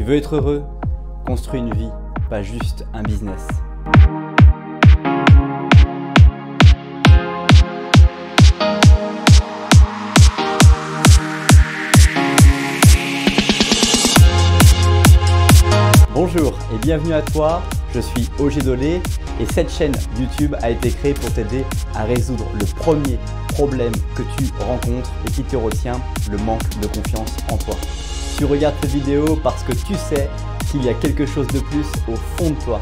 Tu veux être heureux? Construis une vie, pas juste un business. Bonjour et bienvenue à toi, je suis OG Dolé et cette chaîne YouTube a été créée pour t'aider à résoudre le premier problème que tu rencontres et qui te retient, le manque de confiance en toi. Tu regardes cette vidéo parce que tu sais qu'il y a quelque chose de plus au fond de toi.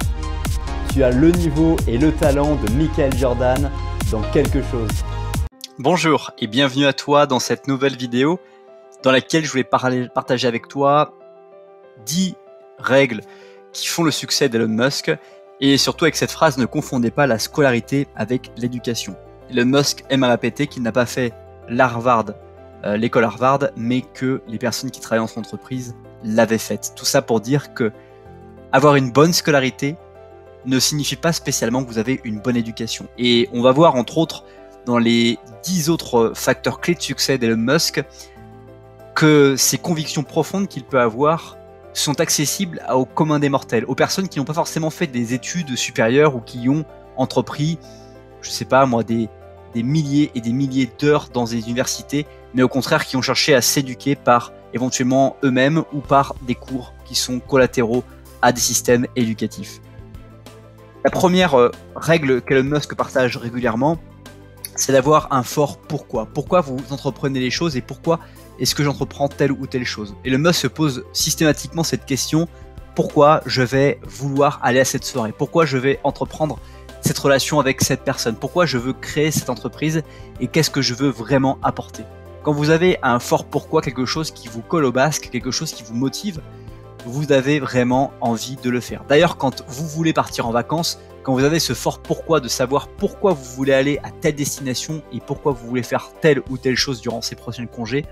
Tu as le niveau et le talent de Michael Jordan dans quelque chose. Bonjour et bienvenue à toi dans cette nouvelle vidéo dans laquelle je voulais partager avec toi 10 règles qui font le succès d'Elon Musk et surtout avec cette phrase: ne confondez pas la scolarité avec l'éducation. Elon Musk aime à répéter qu'il n'a pas fait l'école Harvard, mais que les personnes qui travaillent dans son entreprise l'avaient faite. Tout ça pour dire que avoir une bonne scolarité ne signifie pas spécialement que vous avez une bonne éducation. Et on va voir entre autres dans les 10 autres facteurs clés de succès d'Elon Musk que ces convictions profondes qu'il peut avoir sont accessibles au commun des mortels, aux personnes qui n'ont pas forcément fait des études supérieures ou qui ont entrepris, je sais pas moi, des milliers et des milliers d'heures dans des universités, mais au contraire qui ont cherché à s'éduquer par éventuellement eux-mêmes ou par des cours qui sont collatéraux à des systèmes éducatifs. La première règle qu'Elon Musk partage régulièrement, c'est d'avoir un fort pourquoi. Pourquoi vous entreprenez les choses et pourquoi est-ce que j'entreprends telle ou telle chose? Et Elon Musk se pose systématiquement cette question: pourquoi je vais vouloir aller à cette soirée? Pourquoi je vais entreprendre cette relation avec cette personne? Pourquoi je veux créer cette entreprise? Et qu'est-ce que je veux vraiment apporter? Quand vous avez un fort pourquoi, quelque chose qui vous colle au basque, quelque chose qui vous motive, vous avez vraiment envie de le faire. D'ailleurs, quand vous voulez partir en vacances, quand vous avez ce fort pourquoi de savoir pourquoi vous voulez aller à telle destination et pourquoi vous voulez faire telle ou telle chose durant ces prochains congés,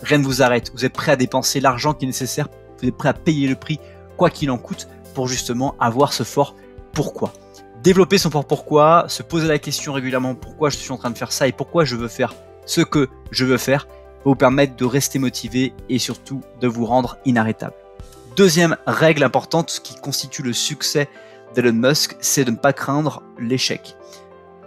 rien ne vous arrête. Vous êtes prêt à dépenser l'argent qui est nécessaire, vous êtes prêt à payer le prix, quoi qu'il en coûte, pour justement avoir ce fort pourquoi. Développer son fort pourquoi, se poser la question régulièrement: pourquoi je suis en train de faire ça et pourquoi je veux faire ce que je veux faire, va vous permettre de rester motivé et surtout de vous rendre inarrêtable. Deuxième règle importante qui constitue le succès d'Elon Musk, c'est de ne pas craindre l'échec.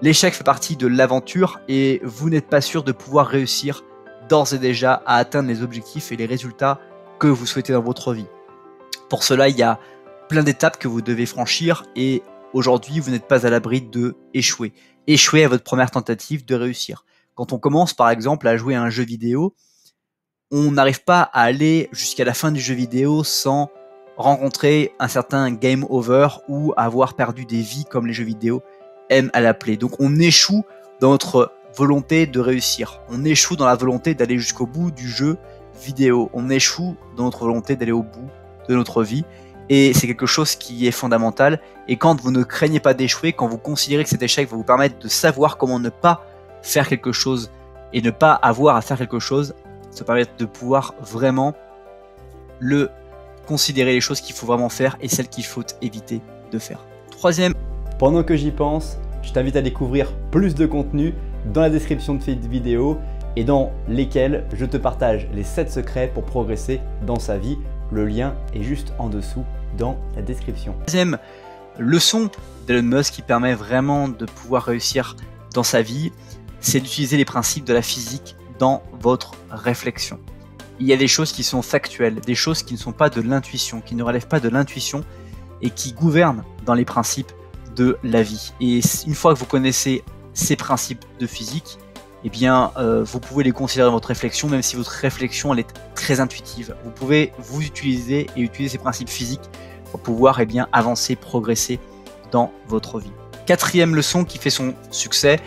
L'échec fait partie de l'aventure et vous n'êtes pas sûr de pouvoir réussir d'ores et déjà à atteindre les objectifs et les résultats que vous souhaitez dans votre vie. Pour cela, il y a plein d'étapes que vous devez franchir et aujourd'hui, vous n'êtes pas à l'abri de échouer. Échouer à votre première tentative de réussir. Quand on commence par exemple à jouer à un jeu vidéo, on n'arrive pas à aller jusqu'à la fin du jeu vidéo sans rencontrer un certain game over ou avoir perdu des vies comme les jeux vidéo aiment à l'appeler. Donc on échoue dans notre volonté de réussir. On échoue dans la volonté d'aller jusqu'au bout du jeu vidéo. On échoue dans notre volonté d'aller au bout de notre vie. Et c'est quelque chose qui est fondamental. Et quand vous ne craignez pas d'échouer, quand vous considérez que cet échec va vous permettre de savoir comment ne pas faire quelque chose et ne pas avoir à faire quelque chose, ça permet de pouvoir vraiment considérer les choses qu'il faut vraiment faire et celles qu'il faut éviter de faire. Troisième. Pendant que j'y pense, je t'invite à découvrir plus de contenu dans la description de cette vidéo et dans lesquels je te partage les 7 secrets pour progresser dans sa vie. Le lien est juste en dessous dans la description. Deuxième leçon d'Elon Musk qui permet vraiment de pouvoir réussir dans sa vie, c'est d'utiliser les principes de la physique dans votre réflexion. Il y a des choses qui sont factuelles, des choses qui ne sont pas de l'intuition, qui ne relèvent pas de l'intuition et qui gouvernent dans les principes de la vie. Et une fois que vous connaissez ces principes de physique, eh bien, vous pouvez les considérer dans votre réflexion, même si votre réflexion elle est très intuitive. Vous pouvez vous utiliser et utiliser ces principes physiques pour pouvoir avancer, progresser dans votre vie. Quatrième leçon qui fait son succès,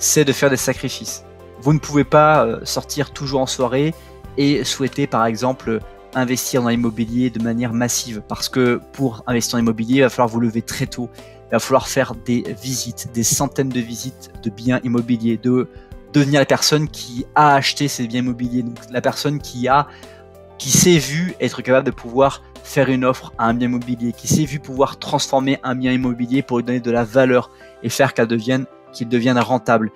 c'est de faire des sacrifices. Vous ne pouvez pas sortir toujours en soirée et souhaiter par exemple investir dans l'immobilier de manière massive, parce que pour investir dans l'immobilier, il va falloir vous lever très tôt, il va falloir faire des visites, des centaines de visites de biens immobiliers, de devenir la personne qui a acheté ces biens immobiliers, donc la personne qui s'est vue être capable de pouvoir faire une offre à un bien immobilier, qui s'est vu pouvoir transformer un bien immobilier pour lui donner de la valeur et faire qu'il devienne rentable.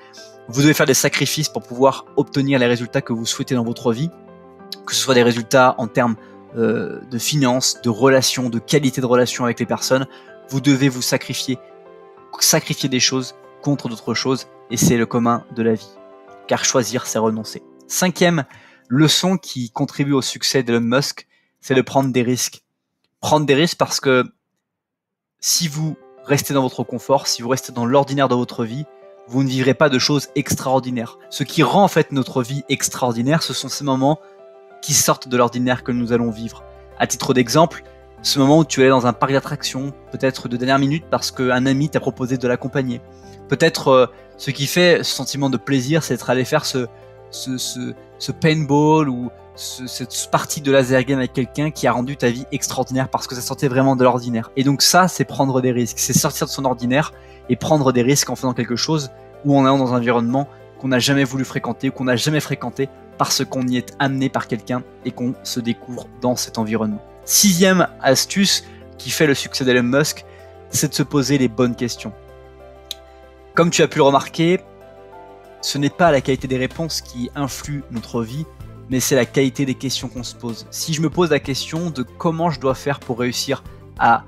Vous devez faire des sacrifices pour pouvoir obtenir les résultats que vous souhaitez dans votre vie, que ce soit des résultats en termes de finances, de relations, de qualité de relations avec les personnes, vous devez vous sacrifier des choses contre d'autres choses, et c'est le commun de la vie. Car choisir, c'est renoncer. 5e leçon qui contribue au succès d'Elon Musk, c'est de prendre des risques. Prendre des risques parce que si vous restez dans votre confort, si vous restez dans l'ordinaire de votre vie, vous ne vivrez pas de choses extraordinaires. Ce qui rend en fait notre vie extraordinaire, ce sont ces moments qui sortent de l'ordinaire que nous allons vivre. À titre d'exemple, ce moment où tu es dans un parc d'attractions, peut-être de dernière minute parce qu'un ami t'a proposé de l'accompagner. Peut-être ce qui fait ce sentiment de plaisir, c'est d'être allé faire ce paintball ou cette partie de laser game avec quelqu'un qui a rendu ta vie extraordinaire parce que ça sortait vraiment de l'ordinaire. Et donc ça, c'est prendre des risques, c'est sortir de son ordinaire et prendre des risques en faisant quelque chose ou en allant dans un environnement qu'on n'a jamais voulu fréquenter ou qu'on n'a jamais fréquenté parce qu'on y est amené par quelqu'un et qu'on se découvre dans cet environnement. 6e astuce qui fait le succès d'Elon Musk, c'est de se poser les bonnes questions. Comme tu as pu le remarquer, ce n'est pas la qualité des réponses qui influe notre vie, mais c'est la qualité des questions qu'on se pose. Si je me pose la question de comment je dois faire pour réussir à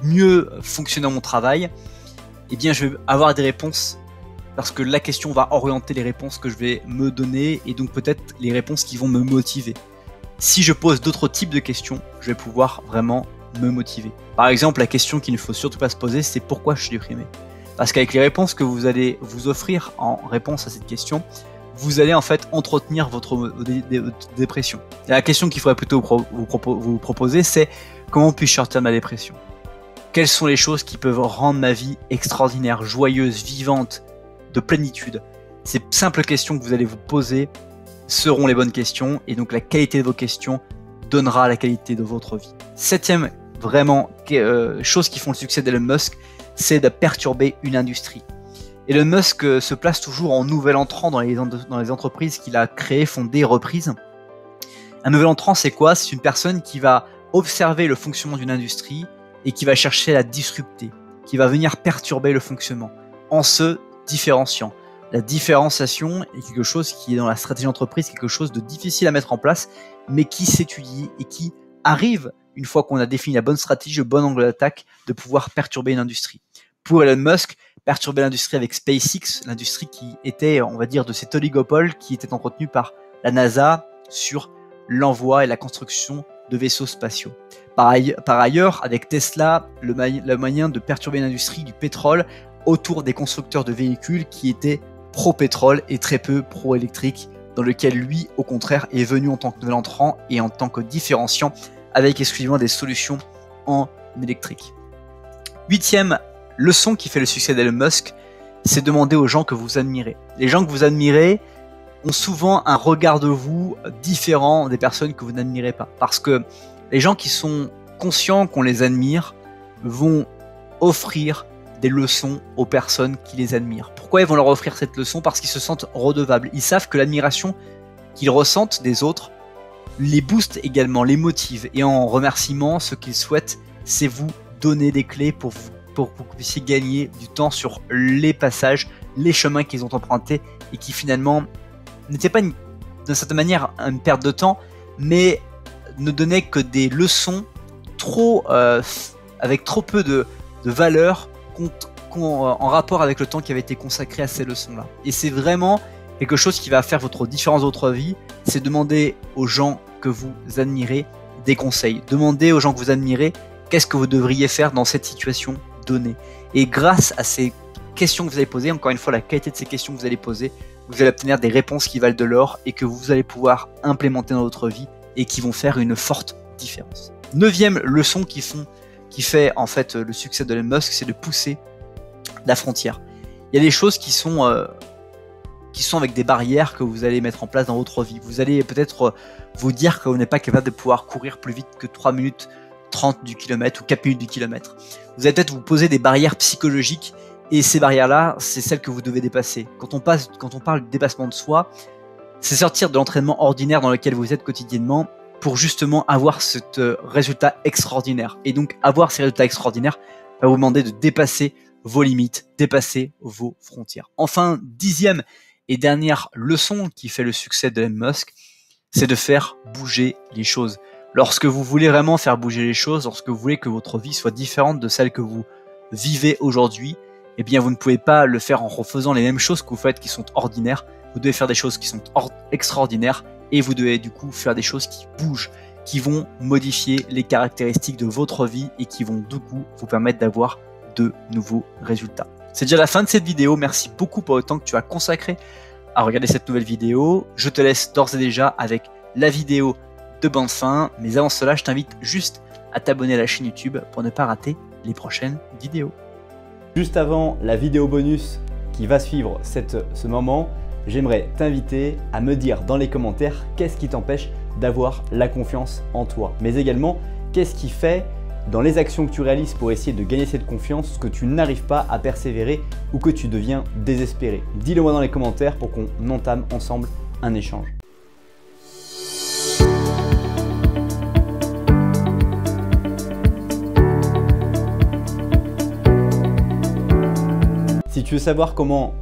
mieux fonctionner dans mon travail, eh bien je vais avoir des réponses parce que la question va orienter les réponses que je vais me donner et donc peut-être les réponses qui vont me motiver. Si je pose d'autres types de questions, je vais pouvoir vraiment me motiver. Par exemple, la question qu'il ne faut surtout pas se poser, c'est pourquoi je suis déprimé. Parce qu'avec les réponses que vous allez vous offrir en réponse à cette question, vous allez en fait entretenir votre dépression. Et la question qu'il faudrait plutôt vous proposer, c'est comment puis-je sortir de ma dépression? Quelles sont les choses qui peuvent rendre ma vie extraordinaire, joyeuse, vivante, de plénitude? Ces simples questions que vous allez vous poser seront les bonnes questions et donc la qualité de vos questions donnera la qualité de votre vie. 7e vraiment chose qui font le succès d'Elon Musk, c'est de perturber une industrie. Elon Musk se place toujours en nouvel entrant dans les entreprises qu'il a créées, fondées, reprises. Un nouvel entrant, c'est quoi? C'est une personne qui va observer le fonctionnement d'une industrie et qui va chercher à la disrupter, qui va venir perturber le fonctionnement en se différenciant. La différenciation est quelque chose qui est dans la stratégie d'entreprise, quelque chose de difficile à mettre en place, mais qui s'étudie et qui arrive, une fois qu'on a défini la bonne stratégie, le bon angle d'attaque, de pouvoir perturber une industrie. Pour Elon Musk, perturber l'industrie avec SpaceX, l'industrie qui était, on va dire, de cet oligopole qui était entretenu par la NASA sur l'envoi et la construction de vaisseaux spatiaux. Par ailleurs, avec Tesla, le moyen de perturber l'industrie du pétrole autour des constructeurs de véhicules qui étaient pro-pétrole et très peu pro-électrique, dans lequel lui, au contraire, est venu en tant que nouvel entrant et en tant que différenciant avec exclusivement des solutions en électrique. 8e leçon qui fait le succès d'Elon Musk, c'est demander aux gens que vous admirez. Les gens que vous admirez ont souvent un regard de vous différent des personnes que vous n'admirez pas. Parce que les gens qui sont conscients qu'on les admire vont offrir des leçons aux personnes qui les admirent. Pourquoi ils vont leur offrir cette leçon? Parce qu'ils se sentent redevables. Ils savent que l'admiration qu'ils ressentent des autres les booste également, les motive. Et en remerciement, ce qu'ils souhaitent, c'est vous donner des clés pour que vous puissiez gagner du temps sur les passages, les chemins qu'ils ont empruntés et qui finalement n'étaient pas d'une certaine manière une perte de temps, mais ne donnaient que des leçons avec trop peu de valeur en rapport avec le temps qui avait été consacré à ces leçons-là. Et c'est vraiment quelque chose qui va faire votre différence de votre vie, c'est demander aux gens que vous admirez des conseils. Demandez aux gens que vous admirez qu'est-ce que vous devriez faire dans cette situation donnée. Et grâce à ces questions que vous allez poser, encore une fois la qualité de ces questions que vous allez poser, vous allez obtenir des réponses qui valent de l'or et que vous allez pouvoir implémenter dans votre vie et qui vont faire une forte différence. 9e leçon qui fait en fait le succès de Elon Musk, c'est de pousser la frontière. Il y a des choses qui sont avec des barrières que vous allez mettre en place dans votre vie. Vous allez peut-être vous dire que vous n'êtes pas capable de pouvoir courir plus vite que 3 minutes 30 du kilomètre ou 4 minutes du kilomètre. Vous allez peut-être vous poser des barrières psychologiques et ces barrières-là, c'est celles que vous devez dépasser. Quand on parle de dépassement de soi, c'est sortir de l'entraînement ordinaire dans lequel vous êtes quotidiennement pour justement avoir ce résultat extraordinaire. Et donc avoir ces résultats extraordinaires va vous demander de dépasser vos limites, dépasser vos frontières. Enfin, 10e et dernière leçon qui fait le succès d'Elon Musk, c'est de faire bouger les choses. Lorsque vous voulez vraiment faire bouger les choses, lorsque vous voulez que votre vie soit différente de celle que vous vivez aujourd'hui, eh bien vous ne pouvez pas le faire en refaisant les mêmes choses que vous faites qui sont ordinaires. Vous devez faire des choses qui sont extraordinaires et vous devez du coup faire des choses qui bougent, qui vont modifier les caractéristiques de votre vie et qui vont du coup vous permettre d'avoir de nouveaux résultats. C'est déjà la fin de cette vidéo. Merci beaucoup pour le temps que tu as consacré à regarder cette nouvelle vidéo. Je te laisse d'ores et déjà avec la vidéo de bande fin, mais avant cela, je t'invite juste à t'abonner à la chaîne YouTube pour ne pas rater les prochaines vidéos. Juste avant la vidéo bonus qui va suivre ce moment, j'aimerais t'inviter à me dire dans les commentaires qu'est-ce qui t'empêche d'avoir la confiance en toi, mais également qu'est-ce qui fait dans les actions que tu réalises pour essayer de gagner cette confiance que tu n'arrives pas à persévérer ou que tu deviens désespéré. Dis-le moi dans les commentaires pour qu'on entame ensemble un échange. Si tu veux savoir comment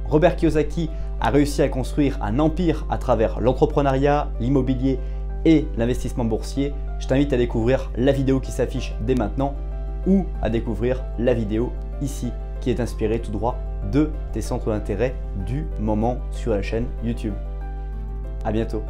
Robert Kiyosaki a réussi à construire un empire à travers l'entrepreneuriat, l'immobilier et l'investissement boursier, je t'invite à découvrir la vidéo qui s'affiche dès maintenant ou à découvrir la vidéo ici qui est inspirée tout droit de tes centres d'intérêt du moment sur la chaîne YouTube. À bientôt.